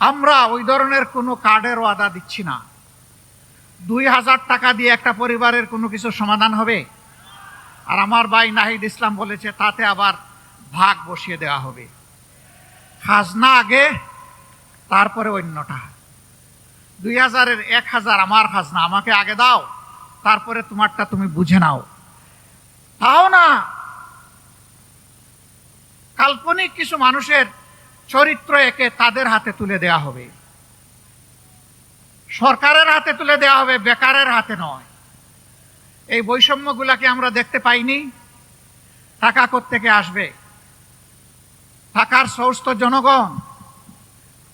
আমরা ওই ধরনের কোনো কার্ডের ওয়াদা দিচ্ছি না। 2000 টাকা দিয়ে একটা পরিবারের কোনো কিছু সমাধান হবে? আর আমার ভাই নাহিদ ইসলাম বলেছে তাতে আবার ভাগ বসিয়ে দেওয়া হবে। খাজনা আগে, তারপরে অন্যটা। 2000-এর 1000 আমার খাজনা, আমাকে আগে দাও, তারপরে তোমারটা তুমি বুঝে নাও। তাও না, কাল্পনিক কিছু মানুষের চরিত্র একে তাদের হাতে তুলে দেওয়া হবে, সরকারের হাতে তুলে দেওয়া হবে, বেকারের হাতে নয়। এই বৈষম্যগুলাকে আমরা দেখতে পাইনি। টাকা কোত্থেকে আসবে? টাকার সোর্স তো জনগণ।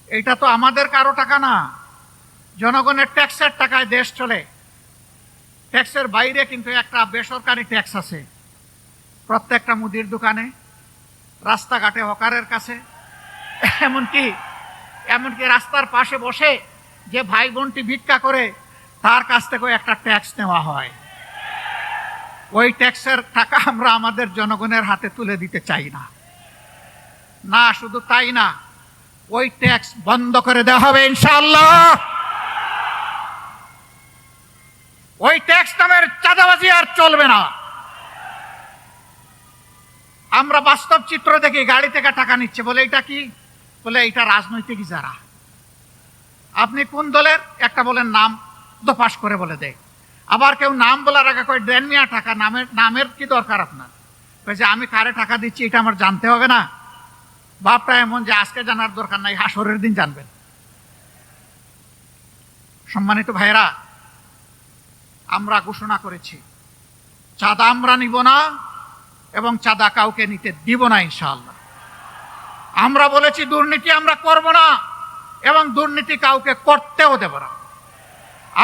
এটা তো আমাদের কারো টাকা না, জনগণের ট্যাক্সের টাকায় দেশ চলে। ট্যাক্সের বাইরে কিন্তু একটা বেসরকারি ট্যাক্স আছে, প্রত্যেকটা মুদির দোকানে, রাস্তাঘাটে, হকারের কাছে, এমনকি রাস্তার পাশে বসে যে ভাই বোনটি ভিক্ষা করে তার কাছ থেকেও একটা ট্যাক্স নেওয়া হয়। ওই ট্যাক্সের টাকা আমরা আমাদের জনগণের হাতে তুলে দিতে চাই না। না, শুধু তাই না, ওই ট্যাক্স বন্ধ করে দেওয়া হবে ইনশাআল্লাহ। ওই ট্যাক্স নামের চাঁদাবাজি আর চলবে না। আমরা বাস্তব চিত্র দেখি, গাড়ি থেকে টাকা নিচ্ছে, বলে এটা কি? বলে এটা রাজনৈতিক ইজারা। আপনি কোন দলের? একটা বলেন নাম, দোপাস করে বলে দেয়। আবার কেউ নাম বলার আগে কয় দেন মিয়া টাকা। নামের কি দরকার আপনার? যে আমি কারে টাকা দিচ্ছি এটা আমার জানতে হবে না? বাপটা এমন যে আজকে জানার দরকার নাই, হাসরের দিন জানবেন। সম্মানিত ভাইরা, আমরা ঘোষণা করেছি চাঁদা আমরা নিব না এবং চাঁদা কাউকে নিতে দিব না ইনশাআল্লাহ। আমরা বলেছি দুর্নীতি আমরা করব না এবং দুর্নীতি কাউকে করতেও দেব না।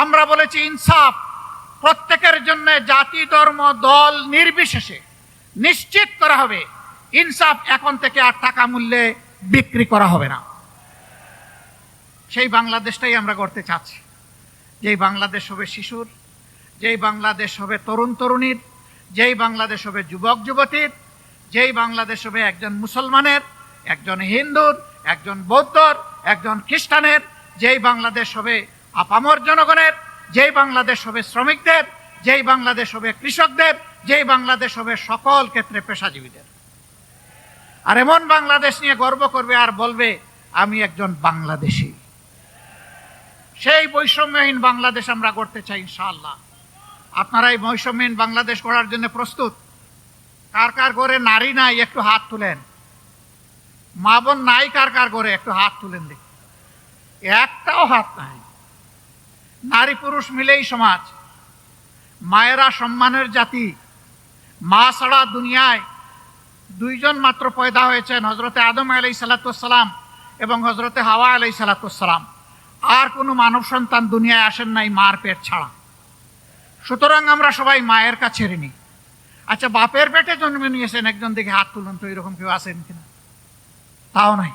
আমরা বলেছি ইনসাফ প্রত্যেকের জন্য, জাতি, ধর্ম, দল নির্বিশেষে নিশ্চিত করা হবে। ইনসাফ এখন থেকে আর টাকা মূল্যে বিক্রি করা হবে না। সেই বাংলাদেশটাই আমরা করতে চাচ্ছি, যেই বাংলাদেশ হবে শিশুর, যেই বাংলাদেশ হবে তরুণ তরুণীর, যেই বাংলাদেশ হবে যুবক যুবতীর, যেই বাংলাদেশ হবে একজন মুসলমানের, একজন হিন্দুর, একজন বৌদ্ধর, একজন খ্রিস্টানের, যেই বাংলাদেশ হবে আপামর জনগণের, যেই বাংলাদেশ হবে শ্রমিকদের, যেই বাংলাদেশ হবে কৃষকদের, যেই বাংলাদেশ হবে সকল ক্ষেত্রে পেশাজীবীদের। আর এমন বাংলাদেশ নিয়ে গর্ব করবে আর বলবে আমি একজন বাংলাদেশী। সেই বৈষম্যহীন বাংলাদেশ আমরা গড়তে চাই ইনশাআল্লাহ। আপনারা এই বৈষম্যহীন বাংলাদেশ গড়ার জন্য প্রস্তুত? কার কার ঘরে নারী নাই একটু হাত তুলেন। মা বোন নাই কার কার ঘরে একটু হাত তুলেন দেখি। একটাও হাত নাই। নারী পুরুষ মিলেই সমাজ। মায়েরা সম্মানের জাতি। মা ছাড়া দুনিয়ায় দুইজন মাত্র পয়দা হয়েছেন, হজরতে আদম আলাইহিসসালাম এবং হজরতে হাওয়া আলাইহিসসালাম। আর কোনো মানব সন্তান দুনিয়ায় আসেন নাই মার পেট ছাড়া। সুতরাং আমরা সবাই মায়ের কাছে ঋণী। আচ্ছা, বাপের পেটে জন্মে নিয়েছেন একজন, দেখে হাত তুলুন তো, এরকম কেউ আছেন কিনা? তাও নাই।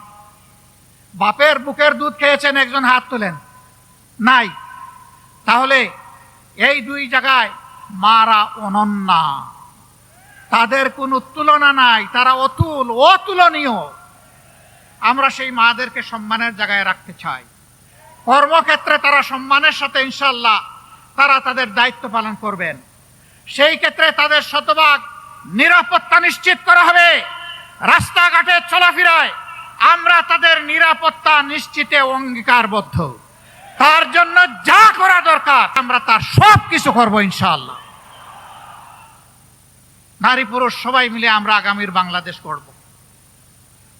বাপের বুকের দুধ খেয়েছেন একজন, হাত তোলেন। নাই। তাহলে এই দুই জায়গায় মারা অনন্যা, তাদের কোনো তুলনা নাই, তারা অতুলনীয়। আমরা সেই মাদেরকে সম্মানের জায়গায় রাখতে চাই। কর্মক্ষেত্রে তারা সম্মানের সাথে ইনশাআল্লাহ তারা তাদের দায়িত্ব পালন করবেন। সেই ক্ষেত্রে তাদের শতভাগ নিরাপত্তা নিশ্চিত করা হবে। রাস্তাঘাটে চলাফেরায় আমরা তাদের নিরাপত্তা নিশ্চিতে অঙ্গীকারবদ্ধ। তার জন্য যা করা দরকার আমরা তার সব কিছু করবো ইনশাআল্লাহ। নারী পুরুষ সবাই মিলে আমরা আগামীর বাংলাদেশ গড়ব।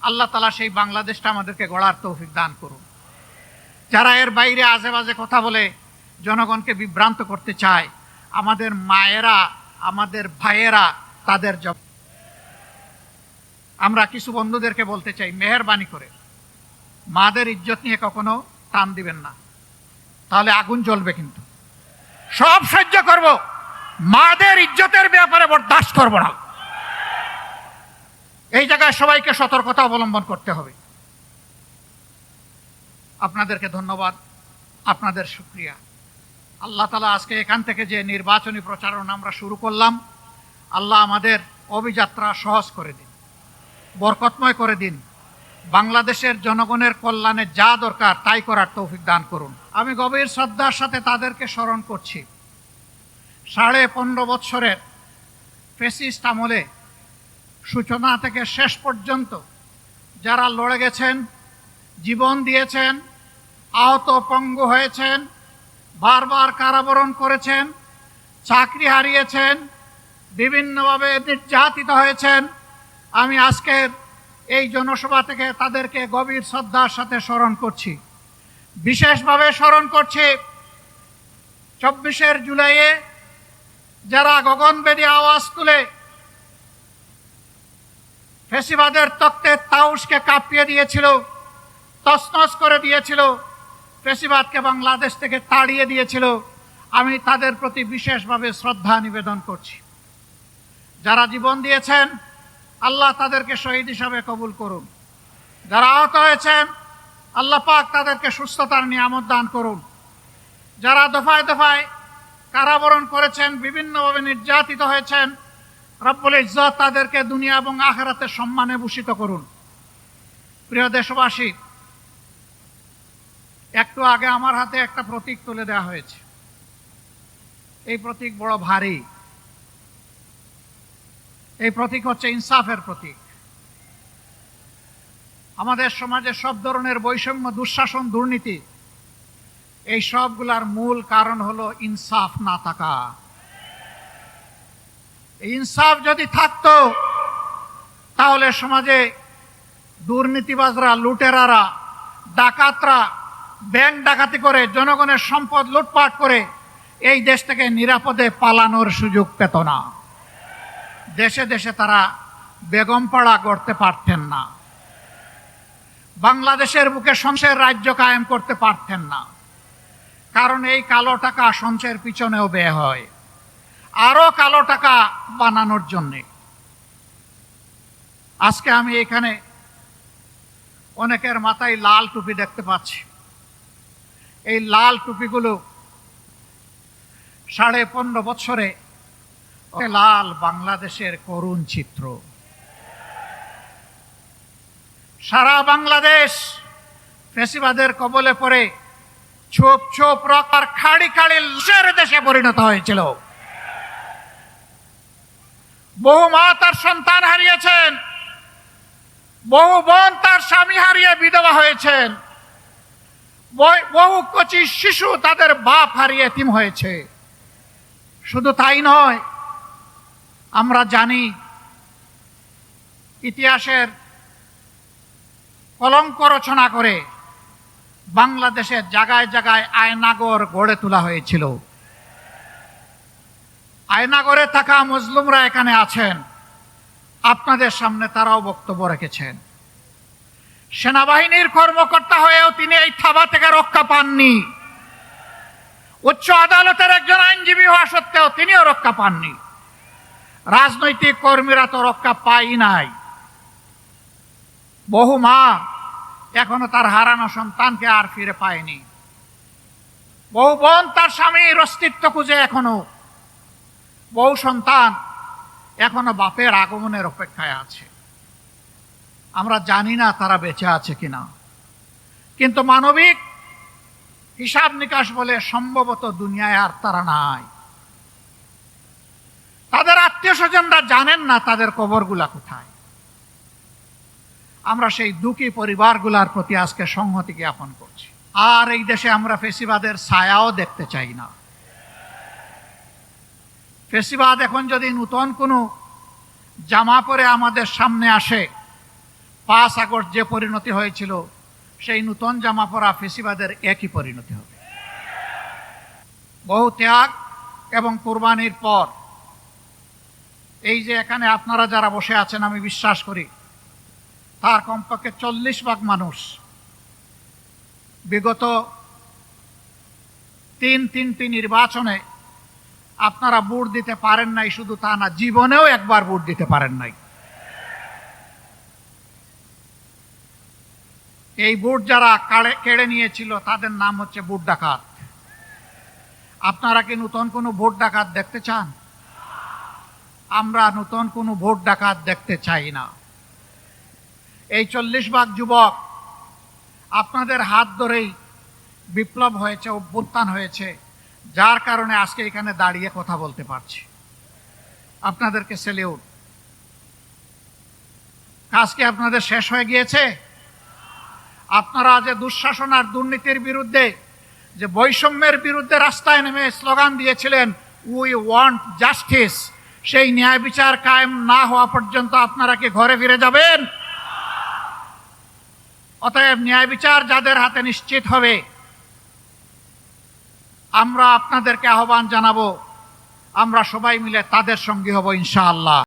আল্লাহ তাআলা সেই বাংলাদেশটা আমাদেরকে গড়ার তৌফিক দান করুন। যারা এর বাইরে আজে বাজে কথা বলে জনগণকে বিভ্রান্ত করতে চায়, আমাদের মায়েরা, আমাদের ভাইয়েরা তাদের জবাব। আমরা কিছু বন্ধুদেরকে বলতে চাই, মেহেরবানি করে মাদের ইজ্জত নিয়ে কখনো টান দিবেন না, তাহলে আগুন জ্বলবে। কিন্তু সব সহ্য করব, মাদের ইজ্জতের ব্যাপারে বরদাস্ত করব না। এই জায়গায় সবাইকে সতর্কতা অবলম্বন করতে হবে। আপনাদেরকে ধন্যবাদ, আপনাদের শুকরিয়া। আল্লাহ তাআলা আজকে এখান থেকে যে নির্বাচনী প্রচারণা আমরা শুরু করলাম, আল্লাহ আমাদের অভিযাত্রা সহজ করে দিন, বরকতময় করে দিন। বাংলাদেশের জনগণের কল্যাণে যা দরকার তাই করার তৌফিক দান করুন। আমি গভীর শ্রদ্ধার সাথে তাদেরকে স্মরণ করছি। 15.5 বৎসরের ফ্যাসিস্ট আমলে সূচনা থেকে শেষ পর্যন্ত যারা লড়ে গেছেন, জীবন দিয়েছেন, আহত পঙ্গু হয়েছেন, বারবার কারাবরণ করেছেন, চাকরি হারিয়েছেন, বিভিন্নভাবে নির্যাতিত হয়েছেন, আমি আজকের এই জনসভা থেকে তাদেরকে গভীর শ্রদ্ধার সাথে স্মরণ করছি। বিশেষভাবে স্মরণ করছি 24 জুলাইয়ে যারা গগনভেদী আওয়াজ তুলে ফ্যাসিবাদের তক্তের তাউসকে কাঁপিয়ে দিয়েছিল, তছনছ করে দিয়েছিল, ফ্যাসিবাদকে বাংলাদেশ থেকে তাড়িয়ে দিয়েছিল। আমি তাদের প্রতি বিশেষভাবে শ্রদ্ধা নিবেদন করছি। যারা জীবন দিয়েছেন, আল্লাহ তাদেরকে শহীদ হিসাবে কবুল করুন। যারা আহত হয়েছেন, আল্লাহ পাক তাদেরকে সুস্থতার নিয়ামত দান করুন। যারা দফায় দফায় কারাবরণ করেছেন, বিভিন্নভাবে নির্যাতিত হয়েছেন, রব্বুল ইজ্জত তাদেরকে দুনিয়া এবং আখিরাতে সম্মানে ভূষিত করুন। প্রিয় দেশবাসী, একটু আগে আমার হাতে একটা প্রতীক তুলে দেওয়া হয়েছে। এই প্রতীক বড় ভারী। এই প্রতীক হচ্ছে ইনসাফের প্রতীক। আমাদের সমাজে সব ধরনের বৈষম্য, দুঃশাসন, দুর্নীতি, এই সবগুলার মূল কারণ হলো ইনসাফ না থাকা। ইনসাফ যদি থাকতো তাহলে সমাজে দুর্নীতিবাজরা, লুটেরারা, ডাকাতরা ব্যাংক ডাকাতি করে জনগণের সম্পদ লুটপাট করে এই দেশ থেকে নিরাপদে পালানোর সুযোগ পেত না। দেশে দেশে তারা বেগমপাড়া গড়তে পারতেন না, বাংলাদেশের বুকে সঞ্চয়ের রাজ্য কায়েম করতে পারতেন না। কারণ এই কালো টাকা সঞ্চয়ের পিছনেও ব্যয় হয় আরো কালো টাকা বানানোর জন্যে। আজকে আমি এখানে অনেকের মাথায় লাল টুপি দেখতে পাচ্ছি। এই লাল টুপিগুলো 15.5 বছরে লাল বাংলাদেশের করুণ চিত্র। সারা বাংলাদেশ ফ্যাসিবাদের কবলে পড়ে ছোপ ছোপ রক্ত খাড়ি খাড়ি লাশের দেশে পরিণত হয়েছিল। বহু মা তার সন্তান হারিয়েছেন, বহু বোন তার স্বামী হারিয়ে বিধবা হয়েছেন, বহু কচি শিশু তাদের বাপ হারিয়ে এতিম হয়েছে। শুধু তাই নয়, আমরা জানি ইতিহাসের কলঙ্ক রচনা করে বাংলাদেশের জায়গায় জায়গায় আয়নাগর গড়ে তোলা হয়েছিল। আয়নাগরে থাকা মুসলিমরা এখানে আছেন, আপনাদের সামনে তারাও বক্তব্য রেখেছেন। সেনাবাহিনীর কর্মকর্তা হয়েও তিনি এই থাবা থেকে রক্ষা পাননি। উচ্চ আদালতের একজন আইনজীবী হওয়া সত্ত্বেও তিনিও রক্ষা পাননি। রাজনৈতিক কর্মীরা তো রক্ষা পাই নাই। বহু মা এখনো তার হারানো সন্তানকে আর ফিরে পায়নি। বহু বোন তার স্বামীর অস্তিত্ব খুঁজে এখনো, বহু সন্তান এখনো বাপের আগমনের অপেক্ষায় আছে। আমরা জানি না তারা বেঁচে আছে কিনা, কিন্তু মানবিক হিসাব নিকাশ বলে সম্ভবত দুনিয়ায় আর তারা নাই। তাদের আত্মীয় স্বজনরা জানেন না তাদের কবরগুলা কোথায়। আমরা সেই দুঃখী পরিবারগুলার প্রতি আজকে সংহতি জ্ঞাপন করছি। আর এই দেশে আমরা ফ্যাসিবাদের ছায়াও দেখতে চাই না। ফ্যাসিবাদ এখন যদি নতুন কোনো জামা পরে আমাদের সামনে আসে, 5 আগস্ট যে পরিণতি হয়েছিল সেই নতুন জামা পরা ফ্যাসিবাদের একই পরিণতি হবে। বহু ত্যাগ এবং কুরবানির পর এই যে এখানে আপনারা যারা বসে আছেন, আমি বিশ্বাস করি তার কমপক্ষে 40 ভাগ মানুষ বিগত 3টি নির্বাচনে আপনারা ভোট দিতে পারেন নাই। শুধু তা না, জীবনেও একবার ভোট দিতে পারেন নাই। এই ভোট যারা কেড়ে নিয়েছিল তাদের নাম হচ্ছে ভোট ডাকাত। আপনারা কি নতুন কোনো ভোট ডাকাত দেখতে চান? আমরা নতুন কোনো ভোট ডাকাত দেখতে চাই না। এই 40 ভাগ যুবক আপনাদের হাত ধরেই বিপ্লব হয়েছে, অভ্যুত্থান হয়েছে, যার কারণে আজকে এখানে দাঁড়িয়ে কথা বলতে পারছি। আপনাদেরকে সেলিউট। কাজ কি আপনাদের শেষ হয়ে গিয়েছে? আপনারা যে দুঃশাসন আর দুর্নীতির বিরুদ্ধে, যে বৈষম্যের বিরুদ্ধে রাস্তায় নেমে স্লোগান দিয়েছিলেন, উই ওয়ান্ট জাস্টিস, সেই ন্যায় বিচার কায়েম না হওয়া পর্যন্ত আপনারা কি ঘরে ফিরে যাবেন? অতএব ন্যায় বিচার যাদের হাতে নিশ্চিত হবে, আমরা আপনাদেরকে আহ্বান জানাবো, আমরা সবাই মিলে তাদের সঙ্গী হব ইনশাআল্লাহ।